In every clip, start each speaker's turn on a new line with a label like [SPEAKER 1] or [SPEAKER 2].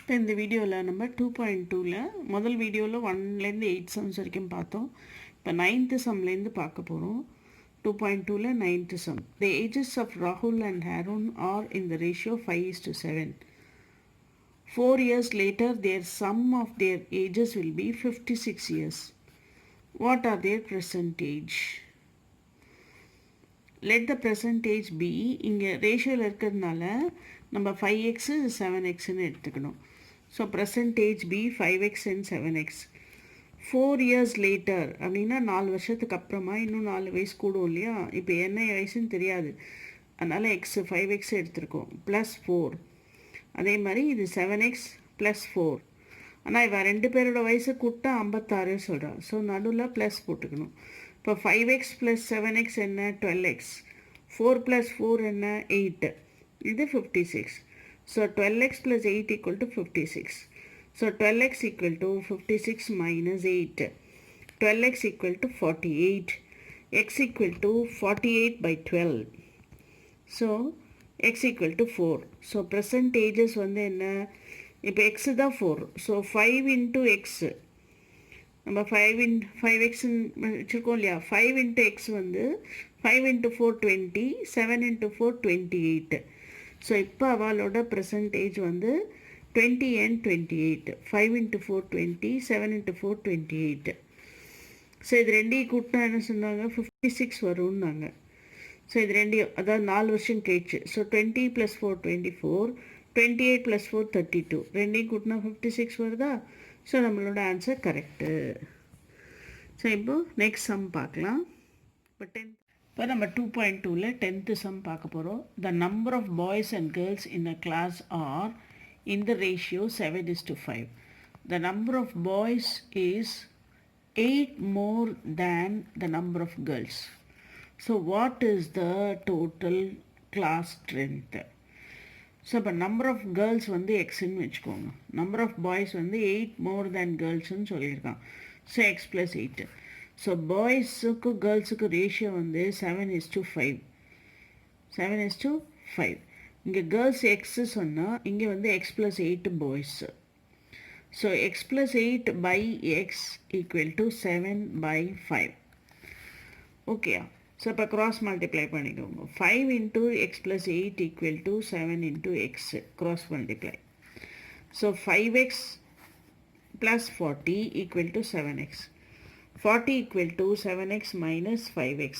[SPEAKER 1] இப்போ இந்த வீடியோவில் நம்ம 2.2ல் முதல் வீடியோவில் 1லேருந்து 8 சம்ஸ் வரைக்கும் பார்த்தோம். இப்போ 9th சம்லேருந்து பார்க்க போகிறோம். 2.2ல் 9th sum. The ages of Rahul and Harun are in the ratio 5:7. 4 years later, their sum of their ages will be 56 years. What are their present age? Let the present age be, இங்கே ரேஷியோவில் இருக்கிறதுனால நம்ம 5x 7xன்னு எடுத்துக்கணும். So present age be 5x and 7x. 4 years later அப்படின்னா 4 வருஷத்துக்கு அப்புறமா இன்னும் 4 வயசு கூடும் இல்லையா? இப்போ என்ன வயசுன்னு தெரியாது, அதனால் எக்ஸ் 5x எடுத்துருக்கோம் ப்ளஸ் 4. அதே மாதிரி இது 7x ப்ளஸ் 4. ஆனால் இவன் ரெண்டு பேரோட வயசு கூட்டா 56 சொல்கிறான். ஸோ நடுவில் ப்ளஸ் போட்டுக்கணும். இப்போ 5x ப்ளஸ் 7x என்ன 12x, 4 ப்ளஸ் 4 என்ன 8, இது 56. So 12x plus 8 equal to 56. So 12x equal to 56 minus 8. 12x equal to 48. x equal to 48 by 12. So x equal to 4. So present ages வந்து என்ன, இப்போ x தான் 4. So 5 into x நம்ம 5x வச்சுருக்கோம் இல்லையா? 5 into X வந்து 5 into 4 20, 7 into 4 28. So இப்போ அவளோட ப்ரெசன்டேஜ் வந்து 20 and 28. 5 into 4 20, 7 into 4 28. ஸோ இது ரெண்டையும் கூட்டினா என்ன சொன்னாங்க, 56 வரும்னாங்க. ஸோ இது ரெண்டையும் அதாவது 4 வருஷம் கழிச்சு. ஸோ 20 + 4 24, 28 + 4 32. ரெண்டையும் கூட்டினா 56 வருதா? ஸோ நம்மளோட ஆன்சர் கரெக்டு. ஸோ இப்போது நெக்ஸ்ட் சம் பார்க்கலாம். இப்போ நம்ம 2.2ல் 10th சம் பார்க்க போகிறோம். The number of boys and girls in a class are in the ratio 7:5. The number of boys is 8 more than the number of girls. So what is the total class strength? So இப்போ number of girls வந்து எக்ஸ்ன்னு வச்சுக்கோங்க, number of boys வந்து 8 more than கேர்ள்ஸ்ன்னு சொல்லியிருக்கான். So x plus 8. So பாய்ஸுக்கு கேர்ள்ஸுக்கு ratio வந்து 7:5. 7:5. இங்கே கேர்ள்ஸ் எக்ஸு சொன்னால் இங்கே வந்து x plus 8 boys. So x plus 8 by x equal to 7/5. Okay, so இப்போ க்ராஸ் மல்டிப்ளை பண்ணிக்கோங்க. 5 into x plus 8 equal to 7 into x cross multiply. So 5x plus 40 equal to 7x. 40 equal to 7x minus 5x.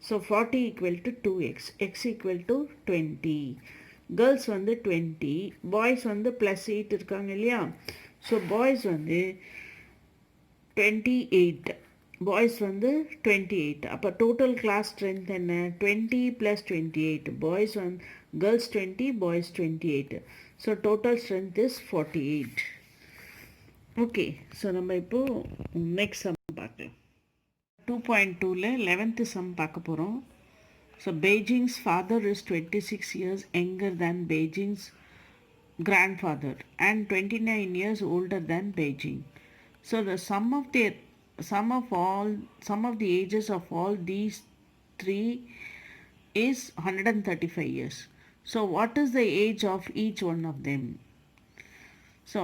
[SPEAKER 1] So 40 equal to 2x. x equal to 20. Girls வந்து 20, boys வந்து plus 8 இருக்காங்க இல்லையா? So boys வந்து 28, boys வந்து 28. அப்போ total class strength என்ன, 20 + 28. Boys வந்து girls 20, boys 28. So total strength is 48. Okay, so நம்ம இப்போது நெக்ஸ்ட் சம் பார்க்கலாம். 2.2ல் 11th சம் பார்க்க போகிறோம். So Beijing's father is 26 years younger than Beijing's grandfather and 29 years older than Beijing. So the sum of the ages of all these three is 135 years. So what is the age of each one of them? So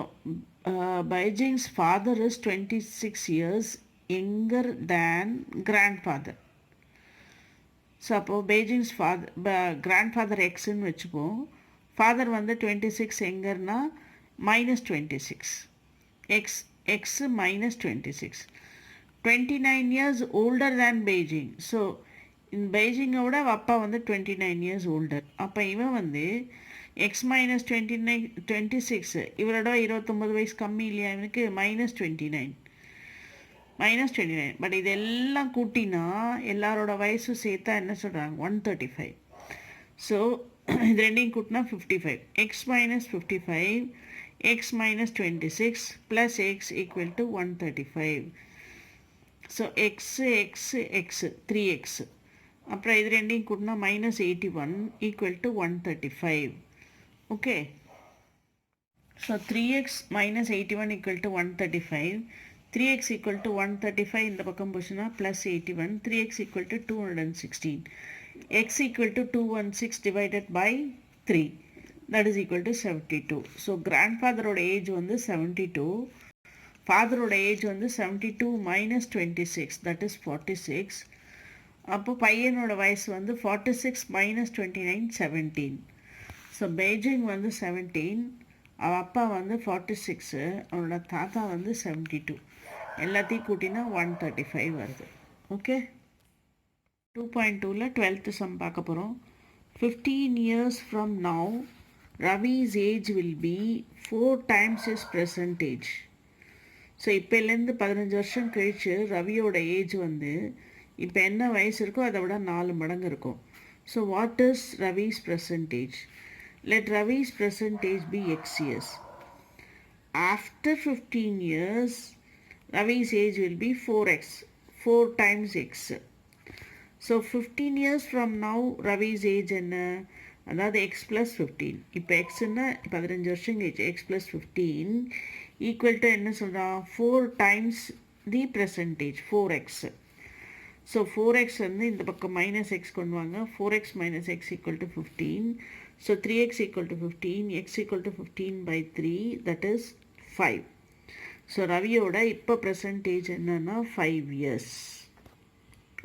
[SPEAKER 1] Beijing's father is 26 years younger than grandfather. So அப்போது பெய்ஜிங்ஸ் grandfather எக்ஸ்ன்னு வச்சுப்போம். Father வந்து 26 எங்கர்னா -26. X minus 26. 29 years older than Beijing. So இந்த பெய்ஜிங்கோட அப்பா வந்து 29 years older. அப்போ இவன் வந்து எக்ஸ் மைனஸ் 26, இவரோட 29 வயசு கம்மி இல்லையா இவனுக்கு, -29. பட் இதெல்லாம் கூட்டினா எல்லாரோட வயசு சேர்த்தா என்ன சொல்கிறாங்க, 135. ஸோ இது ரெண்டையும் கூட்டினா 55. X minus 55, x minus 26 plus x equal to 135. So x 3x. அப்புறம் இது ரெண்டையும் கூட்டினா -81 equal to 135. Okay, so 3x minus 81 equal to 135. 3x equal to 135 இந்த பக்கம் போச்சுன்னா plus 81. 3x equal to 216. x equal to 216 divided by 3. that is equal to 72. So grandfather age வந்து 72, father age வந்து 72 minus 26, that is 46. அப்போ பையனோட வயசு வந்து 46 minus 29, 17. So Beijing வந்து 17, அவள் அப்பா வந்து 46, அவனோட தாத்தா வந்து 72. எல்லாத்தையும் கூட்டினா 135 வருது. ஓகே, 2.2ல் 12th சம் பார்க்க போகிறோம். 15 years from now, Ravi's age will be 4 times his present age. So இப்போலேருந்து 15 வருஷம் கழித்து ரவியோட ஏஜ் வந்து இப்போ என்ன வயசு இருக்கோ அதை விட 4 மடங்கு இருக்கும். So what is Ravi's present age? Let Ravi's present age be x years. After 15 years, Ravi's age will be 4x, 4 times x. So 15 years from now, Ravi's age என்ன? அதாவது x plus 15. இப்போ எக்ஸ்ன்னா 15 வருஷம் கழிச்சு x plus 15 ஈக்குவல் டு என்ன சொல்கிறான்? 4 times தி percentage, 4x. So 4x வந்து இந்த பக்கம் மைனஸ் எக்ஸ் கொண்டு வாங்க. 4x minus x equal to 15. So 3x equal to 15, x equal to 15 by 3, that is 5. So ரவியோட இப்போ percentage என்னன்னா 5 years.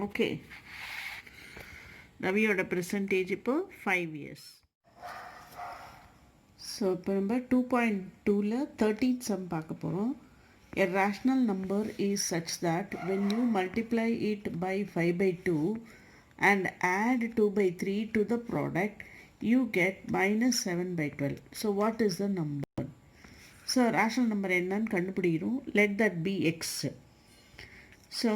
[SPEAKER 1] ஓகே, ரவியோட percentage இப்போ 5 years. ஸோ இப்போ நம்ம 2.2ல் 13th sum பார்க்க போகிறோம். A rational number is such that when you multiply it by 5 by 2 and add 2 by 3 to the product, you get minus 7 by 12. So what is the number? So rational number என்னன்னு கண்டுபிடிக்கிறோம். Let that be x. So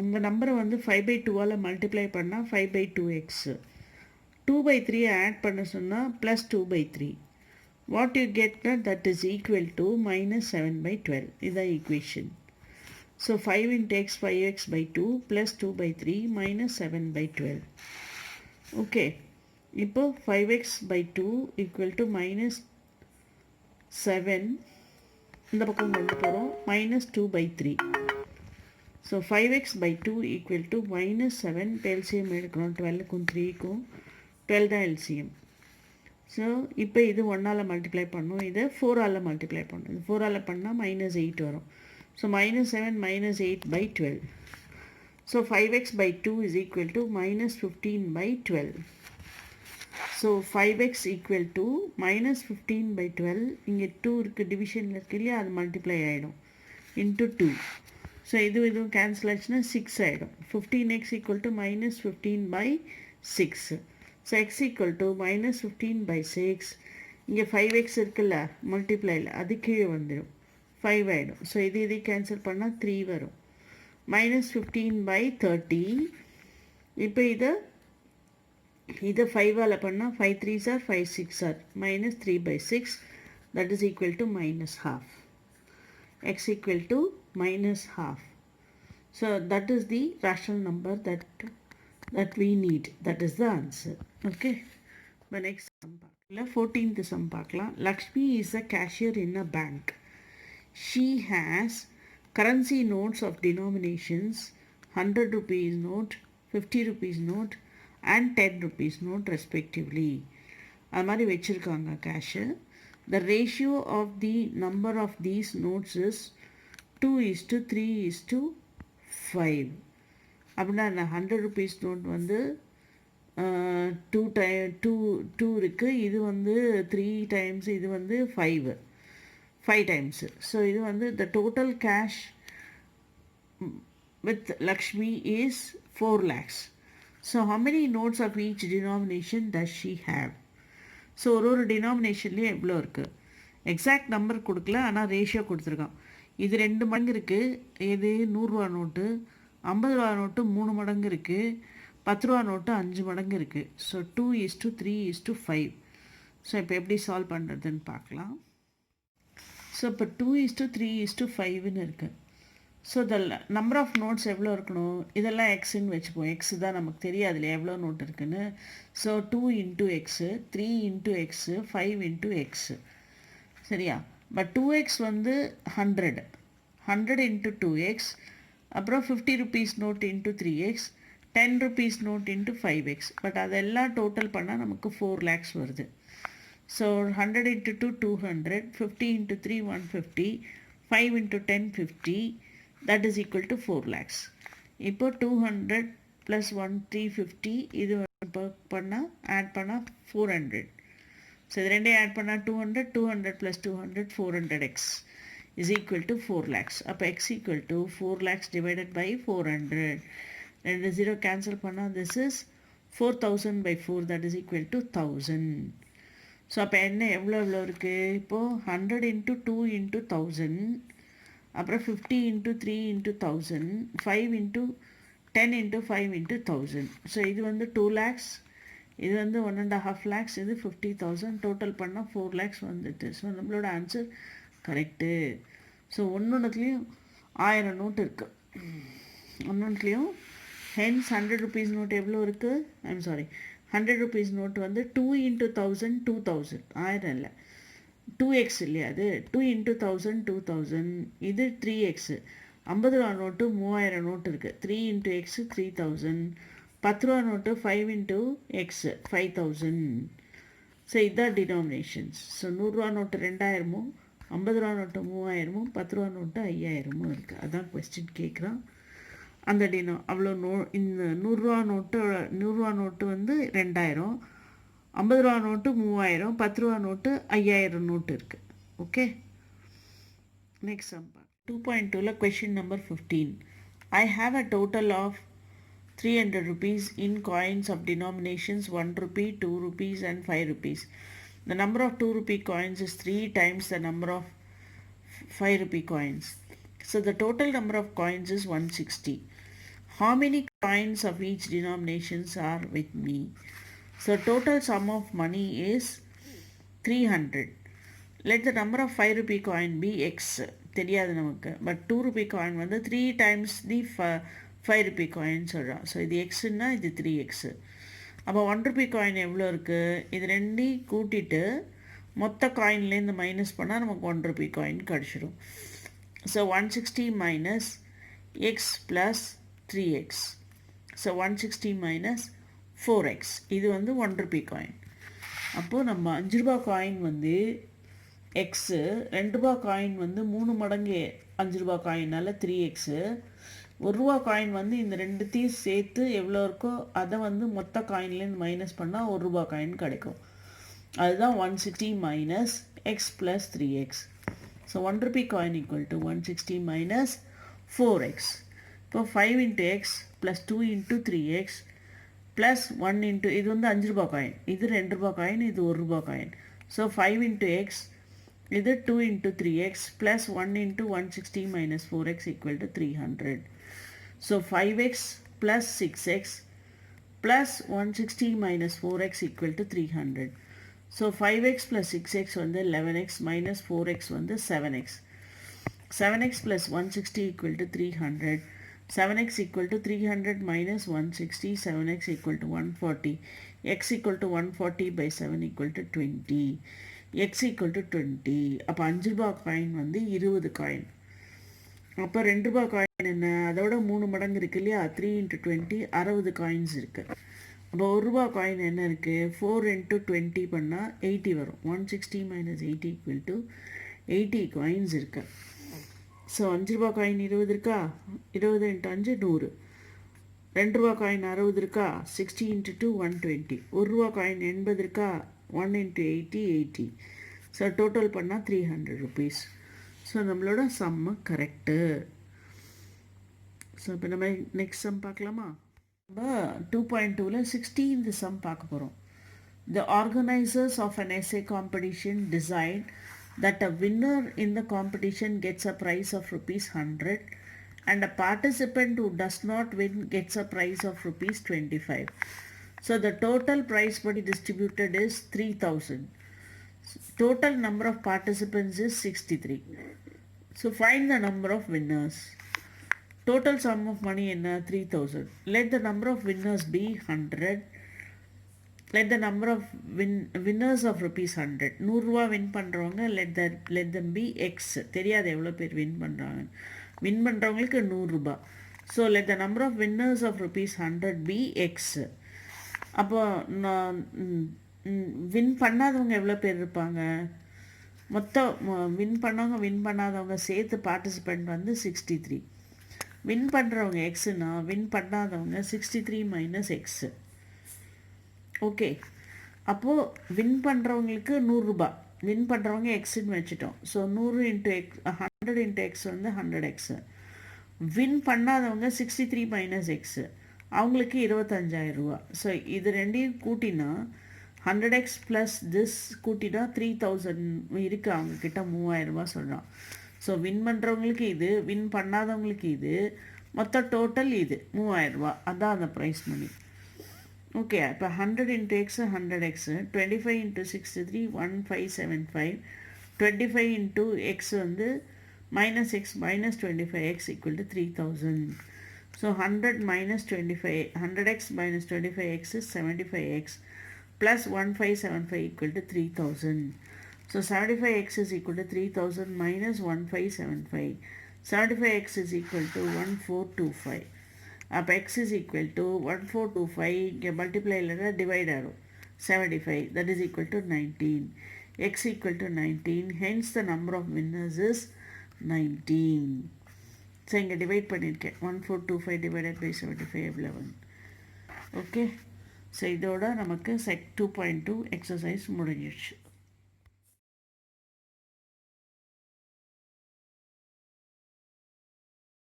[SPEAKER 1] இந்த நம்பரை வந்து 5 by 2ஆல் multiply பண்ணால் 5 by 2x. 2 by 3 add பண்ண சொன்னால் plus 2 by 3. What you get, that is equal to minus 7 by 12. Is the equation. So 5 into x, 5x by 2 plus 2 by 3 minus 7 by 12. Okay. இப்போ 5x by 2 equal to minus 7. இந்த பக்கம் கொண்டு போகிறோம். minus 2 by 3. So 5x by 2 equal to minus 7. LCM எடுக்கிறோம். 12க்கும் 3க்கும் 12 தான் LCM. So இப்போ இது 1ஆல் multiply பண்ணும், இதை 4ஆல் மல்டிப்ளை பண்ணும். இது 4ஆல் பண்ணால் minus 8 வரும். So minus 7 minus 8 by 12. So 5x by 2 is equal to minus 15 by 12. So 5x equal to minus 15 by 12. இங்கே 2 இருக்குது, டிவிஷனில் இருக்கு இல்லையா, அது மல்டிப்ளை ஆகிடும் இன்ட்டு 2. ஸோ இதுவும் கேன்சல் ஆச்சுன்னா 6 ஆகிடும். 15x equal to minus 15 by 6. So x equal to minus 15 by 6. இங்கே 5x இருக்குல்ல மல்டிப்ளையில், அது கீழே வந்துடும், 5 ஆகிடும். ஸோ இது கேன்சல் பண்ணால் 3 வரும். minus 15 by 30. இப்போ இதை 5ஆல் பண்ணால் 5 3s are 5 6 are minus 3 by 6, that is equal to minus half. X equal to minus half. So that is the rational number that we need. That is the answer. Okay. The next sum பார்க்கலாம். 14th sum பார்க்கலாம். Lakshmi is a cashier in a bank. She has currency notes of denominations 100 rupees note, 50 rupees note and 10 rupees note respectively. அது மாதிரி வச்சுருக்காங்க cash. The ratio of the number of these notes is 2:3:5. அப்படின்னா 100 rupees note வந்து 2 இருக்குது, இது வந்து 3 times, இது வந்து 5 times. ஸோ இது வந்து the total cash with Lakshmi is 4 lakhs. So how many notes of each denomination does she have? So ஒரு டினாமினேஷன்லேயும் எவ்வளோ இருக்குது, எக்ஸாக்ட் நம்பர் கொடுக்கல, ஆனால் ரேஷியோ கொடுத்துருக்கான். இது 2 மடங்கு இருக்குது. இது 100 ரூபா நோட்டு, 50 ரூபா நோட்டு 3 மடங்கு இருக்குது, 10 ரூபா நோட்டு 5 மடங்கு இருக்குது. ஸோ 2:3:5. ஸோ இப்போ எப்படி சால்வ் பண்ணுறதுன்னு பார்க்கலாம். ஸோ இப்போ 2:3:5ன்னு இருக்குது. ஸோ நம்பர் ஆஃப் நோட்ஸ் எவ்வளோ இருக்கணும், இதெல்லாம் எக்ஸுன்னு வச்சுப்போம். எக்ஸு தான் நமக்கு தெரியாது இல்லையா எவ்வளோ நோட் இருக்குன்னு. So 2 into x, 3 into x, 5 into x. சரியா? பட் 2x வந்து 100 into 2x, அப்புறம் 50 rupees note into 3x, 10 rupees note into 5x. But அதெல்லாம் டோட்டல் பண்ணால் நமக்கு 4 lakhs வருது. So 100 into 2, 200, 50 into 3, 150, 5 into 10, 50, that is equal to 4 lakhs. இப்போ 200 plus 1, 350, இது பண்ணா add பண்ணா 400. So இது ரெண்டே add பண்ணா 200, 200 plus 200, 400x is equal to 4 lakhs. அப்போ x equal to 4 lakhs divided by 400. ரெண்டு 0 cancel பண்ணா this is 4000 by 4, that is equal to 1000. So அப்போ என்ன எவ்வளோ இருக்குது இப்போது 100 into 2 into 1000, அப்புறம் 50 into 3 into 1000, 5 into 10 into 5 into 1000. So இது வந்து 2 lakhs, இது வந்து 1.5 lakhs, இது 50,000, டோட்டல் பண்ணால் 4 lakhs வந்துட்டு. ஸோ நம்மளோட ஆன்சர் கரெக்டு. ஸோ ஒன்றுத்துலேயும் 1000 நோட்டு இருக்குது, ஒன்றுத்துலேயும். ஹென்ஸ் 100 rupees நோட் எவ்வளோ இருக்குது? ஐம் சாரி, 100 rupees நோட் வந்து 2 into 1000, 2000, 1000 இல்லை, 2x இல்லையா, அது 2 into 1000, 2000, இது 3x. 50 ரூபா நோட்டு 3000 நோட்டு இருக்குது, 3 into x 3000, 10 ரூபா நோட்டு 5 into x 5000. ஸோ இதுதான் டினாமினேஷன்ஸ். ஸோ 100 ரூபா நோட்டு 2000, 50 ரூபா நோட்டு 3000, 10 ரூபா நோட்டு 5000 இருக்குது. அதான் கொஸ்டின் கேட்குறான். அந்த அவ்வளோ இந்த 100 ரூபா நோட்டு வந்து 2000, 50 ரூபா நோட்டு 3000, 10 ரூபா நோட்டு 5000 நோட்டு இருக்குது. ஓகே, நெக்ஸ்ட் சம் 2.2ல question number 15. I have a total of 300 rupees in coins of denominations 1 rupee, 2 rupees and 5 rupees. The number of 2 rupee coins is 3 times the number of 5 rupee coins. So the total number of coins is 160. How many coins of each denominations are with me? So total sum of money is 300. Let the number of 5 rupee coin be x. தெரியாது நமக்கு, but 2 rupee coin வந்து 3 times the 5 rupee coin சொல்கிறோம். So இது எக்ஸுன்னா இது 3x. அப்போ 1 rupee coin எவ்வளோ இருக்குது? இது ரெண்டையும் கூட்டிட்டு மொத்த காயின்லேருந்து மைனஸ் பண்ணால் நமக்கு 1 rupee coin கிடச்சிடும். So 160 minus x plus 3x. So 160 minus 4x. இது வந்து 1 rupee காயின். அப்போது நம்ம 5 ரூபா காயின் வந்து எக்ஸு, 2 ரூபா காயின் வந்து 3 மடங்கு 5 ரூபா காயினால் 3x, 1 ரூபா காயின் வந்து இந்த ரெண்டுத்தையும் சேர்த்து எவ்வளோ இருக்கோ அதை வந்து மொத்த காயின்லேருந்து மைனஸ் பண்ணால் 1 ரூபா காயின் கிடைக்கும். அதுதான் 160 minus x plus 3x. So 1 rupee coin equal to 160 minus 4x. இப்போ 5 into x plus 2 into 3x plus 1 into, இது வந்து 5 ரூபா காயின், இது 2 ரூபா காயின், இது 1 ரூபா காயின். ஸோ 5 into x, இது 2 into 3x plus 1 into 160 minus 4x equal to 300. So 5x plus 6x plus 160 minus 4x equal to 300. So 5x plus 6x வந்து 11x minus 4x வந்து 7x. 7x plus 160 equal to 300. 7x equal to 300 minus 160, 7x equal to 140. x equal to 140 by 7 equal to 20. x equal to 20. அப்போ 5 ரூபா coin வந்து 20 coin. அப்போ 2 ரூபா coin என்ன, அதோட 3 மடங்கு இருக்கு இல்லையா, 3 into 20, 60 காயின்ஸ் இருக்குது. அப்போ 1 ரூபா காயின் என்ன இருக்குது, 4 into 20 பண்ணால் 80 வரும். 160 minus 80 equal to 80 காயின்ஸ் இருக்குது. ஸோ 5 ரூபா காயின் 20 இருக்கா, 20 into 5 100. 2 ரூபா காயின் 60 இருக்கா, 60 into 2 120. 1 ரூபா காயின் 80 இருக்கா, 1 into 80 80. ஸோ டோட்டல் பண்ணால் 300 rupees. ஸோ நம்மளோட சம்மு கரெக்டு. ஸோ இப்போ நம்ம நெக்ஸ்ட் சம் பார்க்கலாமா? நம்ம 2.2ல 16th சம் பார்க்க போகிறோம். The organizers of an essay competition decide that a winner in the competition gets a prize of rupees 100 and a participant who does not win gets a prize of rupees 25. So the total prize money distributed is 3000. Total number of participants is 63. So find the number of winners. Total sum of money என்ன 3000. Let the number of winners be 100. Let the number of winners of rupees 100. 100 ரூபா win பண்ணுறவங்க let them be x. தெரியாது எவ்வளோ பேர் win பண்ணுறாங்க. Win பண்ணுறவங்களுக்கு 100 ரூபா. So let the number of winners of rupees 100 be x. அப்போ வின் பண்ணாதவங்க எவ்வளோ பேர் இருப்பாங்க? மொத்தம் வின் பண்ணாதவங்க சேர்த்து பார்ட்டிசிபெண்ட் வந்து 63. வின் பண்ணுறவங்க எக்ஸுனா வின் பண்ணாதவங்க 63 மைனஸ் எக்ஸு. ஓகே, அப்போது வின் பண்ணுறவங்களுக்கு 100 வின் பண்ணுறவங்க எக்ஸுன்னு வச்சுட்டோம். So 100 into X 100 into X வந்து 100 எக்ஸு. வின் பண்ணாதவங்க 63 மைனஸ் எக்ஸு, அவங்களுக்கு 25,000 ரூபா. ஸோ இது ரெண்டையும் கூட்டினா 100x ப்ளஸ் திஸ் கூட்டினா 3000 இருக்குது அவங்கக்கிட்ட. 3000 ரூபா சொல்கிறான். ஸோ வின் பண்ணுறவங்களுக்கு இது, வின் பண்ணாதவங்களுக்கு இது, மொத்த டோட்டல் இது 3000 ரூபா. அதான் அந்த ப்ரைஸ் மணி. ஓகே, இப்போ 100 into x 100x, 25 into 63 1575, 25 into X வந்து minus x minus 25x equal to 3000. So 100 minus 25, 100x minus 25x is 75x plus 1575 equal to 3000. So 75x is equal to 3000 minus 1575. 75x is equal to 1425. Up x is equal to 1425 multiply divide arrow 75, that is equal to 19. X equal to 19, hence the number of winners is 19. So இங்கே divide பண்ணியிருக்கேன். 1425 divided by 75 11. Okay, so இதோட நமக்கு check 2.2 exercise முடிஞ்சிடுச்சு.